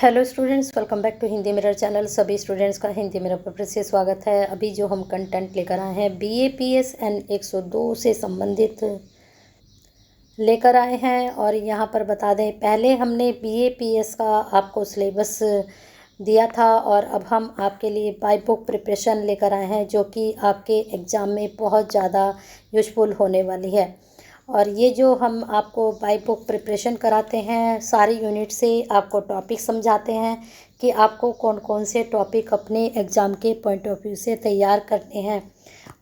Hello students, welcome back to Hindi mirror channel. सभी students का Hindi mirror पर फिर से स्वागत है। अभी जो हम कंटेंट लेकर आए हैं BAPSN 102 से संबंधित लेकर आए हैं। और यहाँ पर बता दें, पहले हमने BAPS का आपको सिलेबस दिया था और अब हम आपके लिए बाय बुक प्रिपरेशन लेकर आए हैं, जो कि आपके एग्ज़ाम में बहुत ज़्यादा यूजफुल होने वाली है। और ये जो हम आपको बाय बुक प्रिपरेशन कराते हैं, सारी यूनिट से आपको टॉपिक समझाते हैं कि आपको कौन कौन से टॉपिक अपने एग्ज़ाम के पॉइंट ऑफ व्यू से तैयार करने हैं।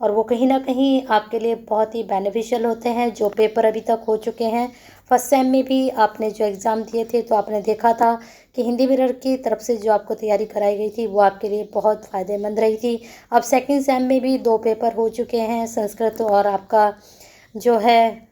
और वो कहीं ना कहीं आपके लिए बहुत ही बेनिफिशियल होते हैं। जो पेपर अभी तक हो चुके हैं, फर्स्ट सेम में भी आपने जो एग्ज़ाम दिए थे तो आपने देखा था कि हिंदी मिरर की तरफ से जो आपको तैयारी कराई गई थी वो आपके लिए बहुत फ़ायदेमंद रही थी। अब सेकंड सेम में भी 2 पेपर हो चुके हैं, संस्कृत और आपका जो है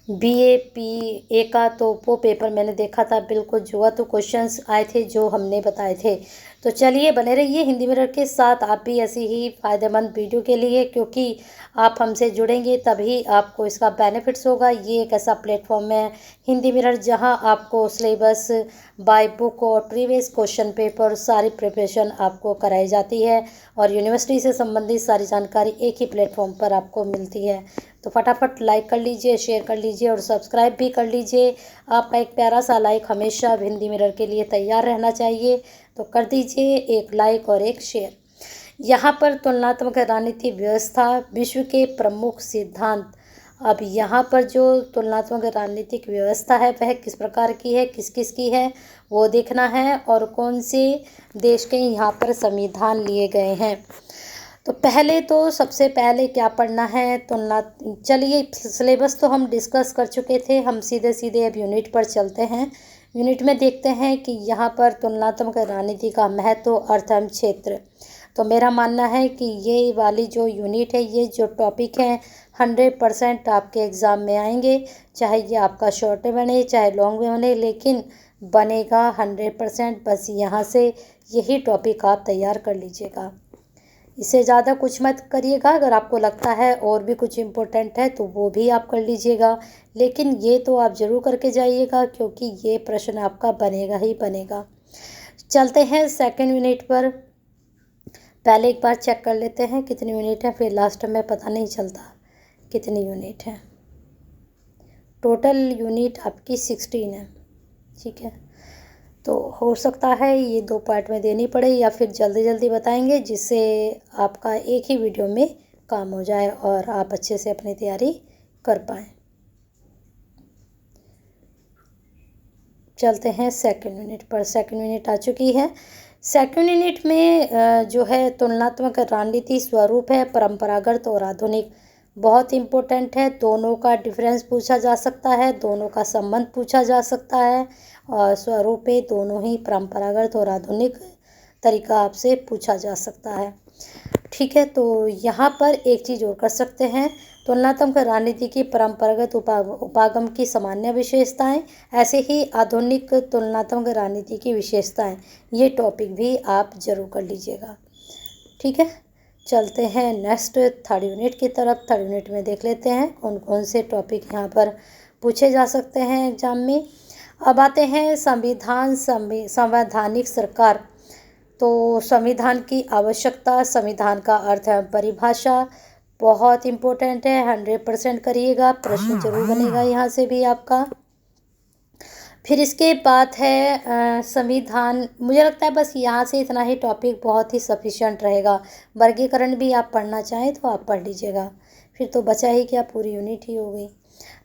BAPA का। तो वो पेपर मैंने देखा था, बिल्कुल जुआ तो क्वेश्चंस आए थे जो हमने बताए थे। तो चलिए, बने रहिए हिंदी मिरर के साथ आप भी ऐसी ही फ़ायदेमंद वीडियो के लिए, क्योंकि आप हमसे जुड़ेंगे तभी आपको इसका बेनिफिट्स होगा। ये एक ऐसा प्लेटफॉर्म है हिंदी मिरर जहां आपको सिलेबस, बाय बुक और प्रीवियस क्वेश्चन पेपर सारी प्रिपरेशन आपको कराई जाती है और यूनिवर्सिटी से संबंधित सारी जानकारी एक ही प्लेटफॉर्म पर आपको मिलती है। तो फटाफट लाइक कर लीजिए, शेयर कर लीजिए और सब्सक्राइब भी कर लीजिए। आपका एक प्यारा सा लाइक हमेशा हिंदी मिरर के लिए तैयार रहना चाहिए, तो कर दीजिए एक लाइक और एक शेयर। यहाँ पर तुलनात्मक राजनीति व्यवस्था, विश्व के प्रमुख सिद्धांत। अब यहाँ पर जो तुलनात्मक राजनीतिक व्यवस्था है वह किस प्रकार की है, किस किस की है, वो देखना है। और कौन से देश के यहाँ पर संविधान लिए गए हैं। तो पहले तो सबसे पहले क्या पढ़ना है, तुलना। चलिए, सिलेबस तो हम डिस्कस कर चुके थे, हम सीधे सीधे अब यूनिट पर चलते हैं। यूनिट में देखते हैं कि यहाँ पर तुलनात्मक राजनीति का महत्व, अर्थ एवं क्षेत्र। तो मेरा मानना है कि ये वाली जो यूनिट है, ये जो टॉपिक है 100% आपके एग्ज़ाम में आएंगे। चाहे ये आपका शॉर्ट में बने चाहे लॉन्ग में बने, लेकिन बनेगा 100%। बस यहाँ से यही टॉपिक आप तैयार कर लीजिएगा, इससे ज़्यादा कुछ मत करिएगा। अगर आपको लगता है और भी कुछ इम्पोर्टेंट है तो वो भी आप कर लीजिएगा, लेकिन ये तो आप ज़रूर करके जाइएगा, क्योंकि ये प्रश्न आपका बनेगा ही बनेगा। चलते हैं सेकंड यूनिट पर। पहले एक बार चेक कर लेते हैं कितनी यूनिट है, फिर लास्ट में पता नहीं चलता कितनी यूनिट है। टोटल यूनिट आपकी 16 है, ठीक है। तो हो सकता है ये 2 पार्ट में देनी पड़े, या फिर जल्दी जल्दी बताएंगे, जिससे आपका एक ही वीडियो में काम हो जाए और आप अच्छे से अपनी तैयारी कर पाएँ। चलते हैं सेकंड यूनिट पर। सेकंड यूनिट आ चुकी है। सेकंड यूनिट में जो है तुलनात्मक रणनीति स्वरूप है, परंपरागत और आधुनिक। बहुत इम्पोर्टेंट है, दोनों का डिफरेंस पूछा जा सकता है, दोनों का संबंध पूछा जा सकता है। और स्वरूप है दोनों ही, परंपरागत और आधुनिक तरीका आपसे पूछा जा सकता है, ठीक है। तो यहाँ पर एक चीज़ और कर सकते हैं, तुलनात्मक राजनीति की परंपरागत उपागम की सामान्य विशेषताएं, ऐसे ही आधुनिक तुलनात्मक राजनीति की विशेषताएं। ये टॉपिक भी आप जरूर कर लीजिएगा, ठीक है। चलते हैं नेक्स्ट थर्ड यूनिट की तरफ। थर्ड यूनिट में देख लेते हैं कौन कौन से टॉपिक यहाँ पर पूछे जा सकते हैं एग्जाम में। अब आते हैं संवैधानिक सरकार। तो संविधान की आवश्यकता, संविधान का अर्थ है परिभाषा, बहुत इम्पोर्टेंट है, 100% करिएगा, प्रश्न जरूर बनेगा यहाँ से भी आपका। फिर इसके बाद है संविधान। मुझे लगता है बस यहाँ से इतना ही टॉपिक बहुत ही सफिशिएंट रहेगा। वर्गीकरण भी आप पढ़ना चाहें तो आप पढ़ लीजिएगा, फिर तो बचा ही क्या, पूरी यूनिट ही हो गई।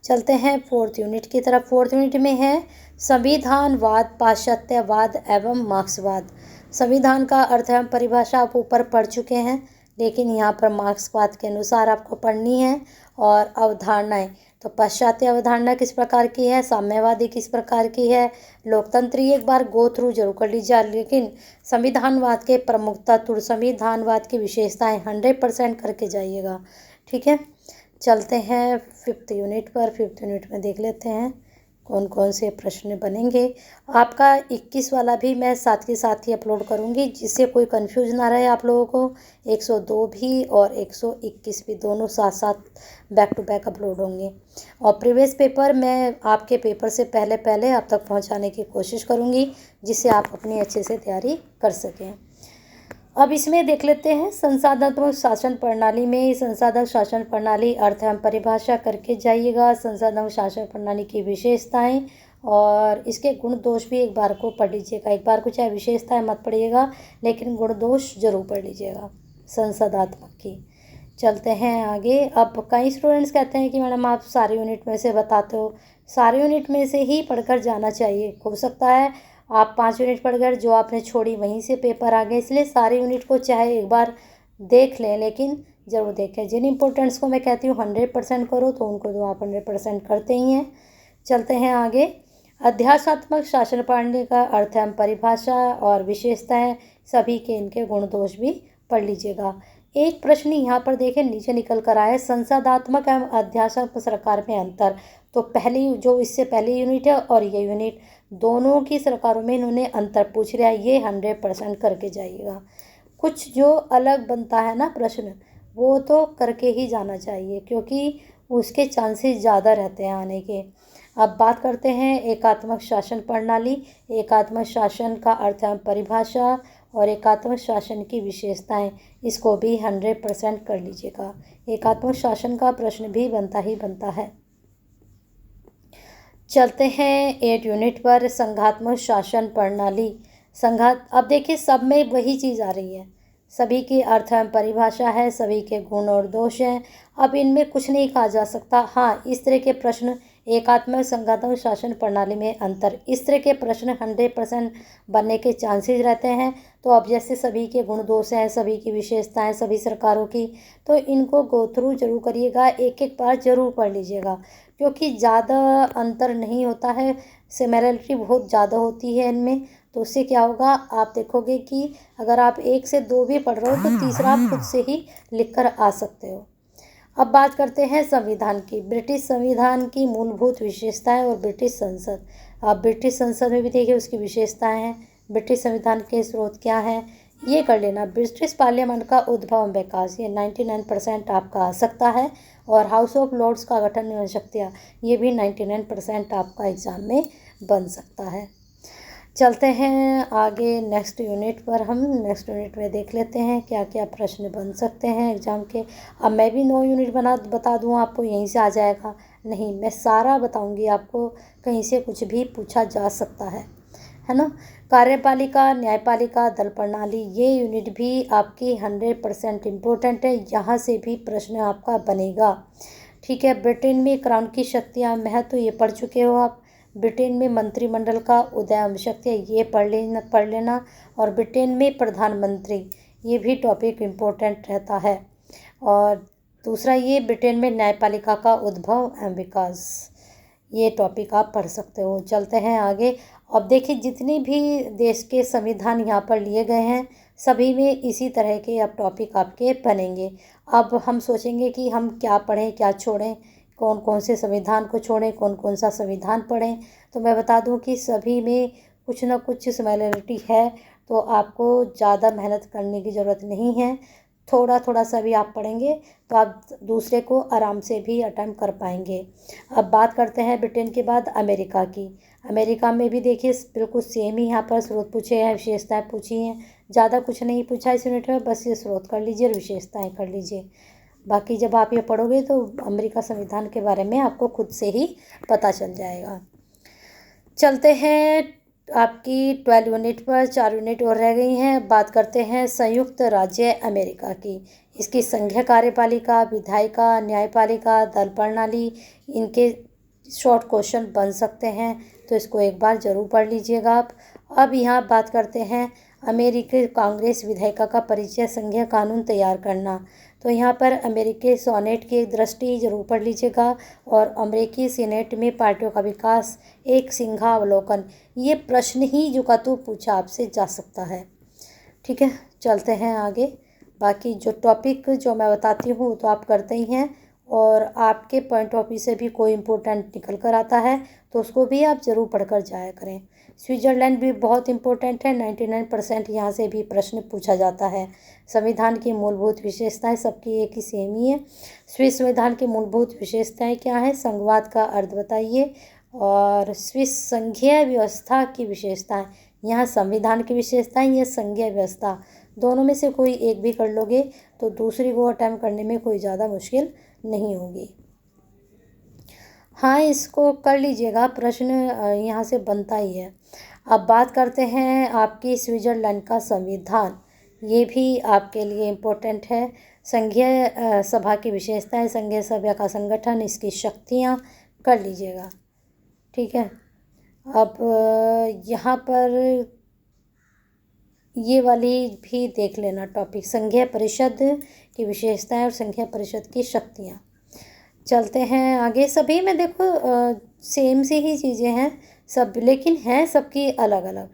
चलते हैं फोर्थ यूनिट की तरफ। फोर्थ यूनिट में है संविधानवाद, पाश्चात्यवाद एवं मार्क्सवाद। संविधान का अर्थ एवं परिभाषा आप ऊपर पढ़ चुके हैं, लेकिन यहाँ पर मार्क्सवाद के अनुसार आपको पढ़नी है। और अवधारणाएं, तो पाश्चात्य अवधारणा किस प्रकार की है, साम्यवादी किस प्रकार की है, लोकतंत्री एक बार गो थ्रू जरूर कर लीजिए, लेकिन संविधानवाद के प्रमुख तत्व, संविधानवाद की विशेषताएं 100% करके जाइएगा, ठीक है। चलते हैं फिफ्थ यूनिट पर। फिफ्थ यूनिट में देख लेते हैं कौन कौन से प्रश्न बनेंगे। आपका 21 वाला भी मैं साथ के साथ ही अपलोड करूँगी, जिससे कोई कंफ्यूज ना रहे आप लोगों को। 102 भी और 121 भी दोनों साथ साथ बैक टू बैक अपलोड होंगे। और प्रीवियस पेपर मैं आपके पेपर से पहले पहले आप तक पहुंचाने की कोशिश करूंगी, जिससे आप अपनी अच्छे से तैयारी कर सकें। अब इसमें देख लेते हैं संसाधनात्मक शासन प्रणाली में। संसाधक शासन प्रणाली अर्थ हम परिभाषा करके जाइएगा। संसाधनात्मक शासन प्रणाली की विशेषताएं और इसके गुण दोष भी एक बार को पढ़ लीजिएगा। एक बार को चाहे विशेषताएं मत पढ़िएगा, लेकिन गुण दोष जरूर पढ़ लीजिएगा संसाधनात्मक की। चलते हैं आगे। अब कई स्टूडेंट्स कहते हैं कि मैडम आप सारे यूनिट में से बताते हो। सारे यूनिट में से ही पढ़कर जाना चाहिए। हो सकता है आप 5 यूनिट पढ़ कर जो आपने छोड़ी वहीं से पेपर आ गए, इसलिए सारे यूनिट को चाहे एक बार देख लें, लेकिन ज़रूर देखें। जिन इम्पोर्टेंट्स को मैं कहती हूँ 100% करो, तो उनको तो आप 100% करते ही हैं। चलते हैं आगे। अध्यासात्मक शासन प्रणाली का अर्थ एवं परिभाषा और विशेषताएं, सभी के इनके गुण दोष भी पढ़ लीजिएगा। एक प्रश्न यहाँ पर देखें नीचे निकल कर आया, संसाधात्मक एवं अध्यासात्मक सरकार में अंतर। तो पहली जो इससे पहली यूनिट है और ये यूनिट, दोनों की सरकारों में इन्होंने अंतर पूछ लिया। ये 100% करके जाइएगा। कुछ जो अलग बनता है ना प्रश्न, वो तो करके ही जाना चाहिए, क्योंकि उसके चांसेस ज़्यादा रहते हैं आने के। अब बात करते हैं एकात्मक शासन प्रणाली। एकात्मक शासन का अर्थ एवं परिभाषा और एकात्मक शासन की विशेषताएं, इसको भी 100% कर लीजिएगा। एकात्मक शासन का प्रश्न भी बनता ही बनता है। चलते हैं 8 यूनिट पर, संघात्मक शासन प्रणाली। संघात, अब देखिए सब में वही चीज़ आ रही है। सभी की अर्थ एवं परिभाषा है, सभी के गुण और दोष हैं। अब इनमें कुछ नहीं कहा जा सकता। हाँ, इस तरह के प्रश्न एकात्मक संघात्मक शासन प्रणाली में अंतर, इस तरह के प्रश्न 100% बनने के चांसेस रहते हैं। तो अब जैसे सभी के गुण दोष हैं, सभी की विशेषताएं, सभी सरकारों की, तो इनको गो थ्रू जरूर करिएगा, एक एक बार जरूर पढ़ लीजिएगा, क्योंकि ज़्यादा अंतर नहीं होता है, सिमिलरिटी बहुत ज़्यादा होती है इनमें। तो उससे क्या होगा, आप देखोगे कि अगर आप 1 से 2 भी पढ़ रहे हो, तो तीसरा आप खुद से ही लिख कर आ सकते हो। अब बात करते हैं संविधान की। ब्रिटिश संविधान की मूलभूत विशेषताएं और ब्रिटिश संसद। आप ब्रिटिश संसद में भी देखिए उसकी विशेषताएं हैं। ब्रिटिश संविधान के स्रोत क्या हैं, ये कर लेना। ब्रिटिश पार्लियामेंट का उद्भव और विकास, ये 99% आपका आ सकता है। और हाउस ऑफ लॉर्ड्स का गठन एवं शक्तियाँ, ये भी 99% आपका एग्ज़ाम में बन सकता है। चलते हैं आगे नेक्स्ट यूनिट पर। हम नेक्स्ट यूनिट में देख लेते हैं क्या क्या प्रश्न बन सकते हैं एग्ज़ाम के। अब मैं भी 9 यूनिट बता दूँ आपको, यहीं से आ जाएगा? नहीं, मैं सारा बताऊंगी आपको, कहीं से कुछ भी पूछा जा सकता है ना। कार्यपालिका, न्यायपालिका, दल प्रणाली, ये यूनिट भी आपकी 100% इम्पोर्टेंट है। यहाँ से भी प्रश्न आपका बनेगा। ठीक है। ब्रिटेन में क्राउन की शक्तियाँ, महत्व, ये पढ़ चुके हो आप। ब्रिटेन में मंत्रिमंडल का उदय एवं शक्तियाँ, ये पढ़ लेना। और ब्रिटेन में प्रधानमंत्री, ये भी टॉपिक इम्पोर्टेंट रहता है। और दूसरा ये ब्रिटेन में न्यायपालिका का उद्भव एवं विकास, ये टॉपिक आप पढ़ सकते हो। चलते हैं आगे। अब देखिए जितने भी देश के संविधान यहाँ पर लिए गए हैं, सभी में इसी तरह के अब टॉपिक आपके बनेंगे। अब हम सोचेंगे कि हम क्या पढ़ें क्या छोड़ें, कौन कौन से संविधान को छोड़ें, कौन कौन सा संविधान पढ़ें। तो मैं बता दूं कि सभी में कुछ ना कुछ सिमिलरिटी है, तो आपको ज़्यादा मेहनत करने की ज़रूरत नहीं है। थोड़ा थोड़ा सा भी आप पढ़ेंगे तो आप दूसरे को आराम से भी अटेम्प्ट कर पाएंगे। अब बात करते हैं ब्रिटेन के बाद अमेरिका की। अमेरिका में भी देखिए बिल्कुल सेम ही यहाँ पर स्रोत पूछे हैं, विशेषताएं पूछी हैं। ज़्यादा कुछ नहीं पूछा इस यूनिट में, बस ये स्रोत कर लीजिए और विशेषताएं कर लीजिए। बाकी जब आप ये पढ़ोगे तो अमेरिका संविधान के बारे में आपको खुद से ही पता चल जाएगा। चलते हैं आपकी 12 यूनिट पर, 4 यूनिट और रह गई हैं। बात करते हैं संयुक्त राज्य अमेरिका की। इसकी संघीय कार्यपालिका, विधायिका, न्यायपालिका, दल प्रणाली, इनके शॉर्ट क्वेश्चन बन सकते हैं, तो इसको एक बार ज़रूर पढ़ लीजिएगा आप। अब यहाँ बात करते हैं अमेरिकी कांग्रेस विधायिका का परिचय, संघीय कानून तैयार करना। तो यहाँ पर अमेरिकी सोनेट की एक दृष्टि जरूर पढ़ लीजिएगा। और अमेरिकी सीनेट में पार्टियों का विकास, एक सिंहावलोकन, ये प्रश्न ही जुकातू पूछा आपसे जा सकता है। ठीक है, चलते हैं आगे। बाकी जो टॉपिक जो मैं बताती हूँ तो आप करते ही हैं, और आपके पॉइंट ऑफ व्यू से भी कोई इम्पोर्टेंट निकल कर आता है तो उसको भी आप ज़रूर पढ़कर जाया करें। स्विट्ज़रलैंड भी बहुत इम्पोर्टेंट है, 99% यहाँ से भी प्रश्न पूछा जाता है। संविधान की मूलभूत विशेषताएं सबकी एक ही सेम ही है। स्विस संविधान की मूलभूत विशेषताएं क्या है, संघवाद का अर्थ बताइए। और स्विस संघीय व्यवस्था की विशेषताएं, यहाँ संविधान की विशेषताएं या संघीय व्यवस्था, दोनों में से कोई एक भी कर लोगे तो दूसरी को अटैम्प्ट करने में कोई ज़्यादा मुश्किल नहीं होगी। हाँ, इसको कर लीजिएगा, प्रश्न यहाँ से बनता ही है। अब बात करते हैं आपकी स्विट्ज़रलैंड का संविधान, ये भी आपके लिए इम्पोर्टेंट है। संघीय सभा की विशेषताएं, संघीय सभा का संगठन, इसकी शक्तियाँ कर लीजिएगा, ठीक है। अब यहाँ पर ये वाली भी देख लेना टॉपिक, संघीय परिषद की विशेषताएं और संघीय परिषद की शक्तियाँ। चलते हैं आगे। सभी में देखो सेम सी ही चीज़ें हैं सब, लेकिन हैं सबकी अलग अलग,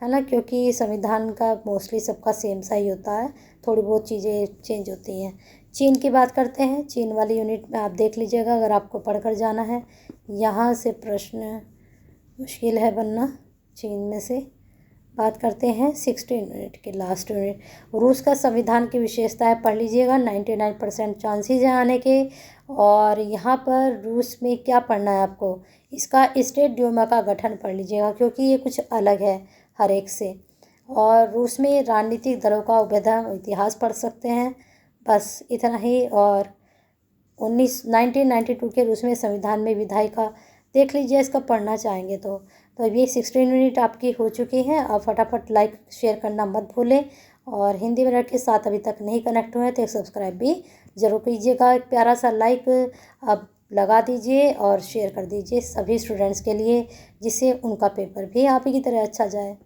है ना, क्योंकि संविधान का मोस्टली सबका सेम सा ही होता है, थोड़ी बहुत चीज़ें चेंज होती हैं। चीन की बात करते हैं, चीन वाली यूनिट में आप देख लीजिएगा अगर आपको पढ़कर जाना है। यहाँ से प्रश्न मुश्किल है बनना। चीन में से बात करते हैं 16 यूनिट के लास्ट यूनिट। रूस का संविधान की विशेषताएं पढ़ लीजिएगा, 99% चांसेस हैं आने के। और यहाँ पर रूस में क्या पढ़ना है आपको, इसका स्टेट ड्यूमा का गठन पढ़ लीजिएगा क्योंकि ये कुछ अलग है हर एक से। और रूस में राजनीतिक दलों का उभयदान इतिहास पढ़ सकते हैं, बस इतना ही। और 1992 के रूस में संविधान में विधायी का देख लीजिए, इसका पढ़ना चाहेंगे तो अब ये 16 यूनिट आपकी हो चुकी हैं। अब फटाफट लाइक शेयर करना मत भूलें, और हिंदी मिरर के साथ अभी तक नहीं कनेक्ट हुए हैं तो एक सब्सक्राइब भी ज़रूर कीजिएगा। एक प्यारा सा लाइक अब लगा दीजिए और शेयर कर दीजिए सभी स्टूडेंट्स के लिए, जिससे उनका पेपर भी आप ही की तरह अच्छा जाए।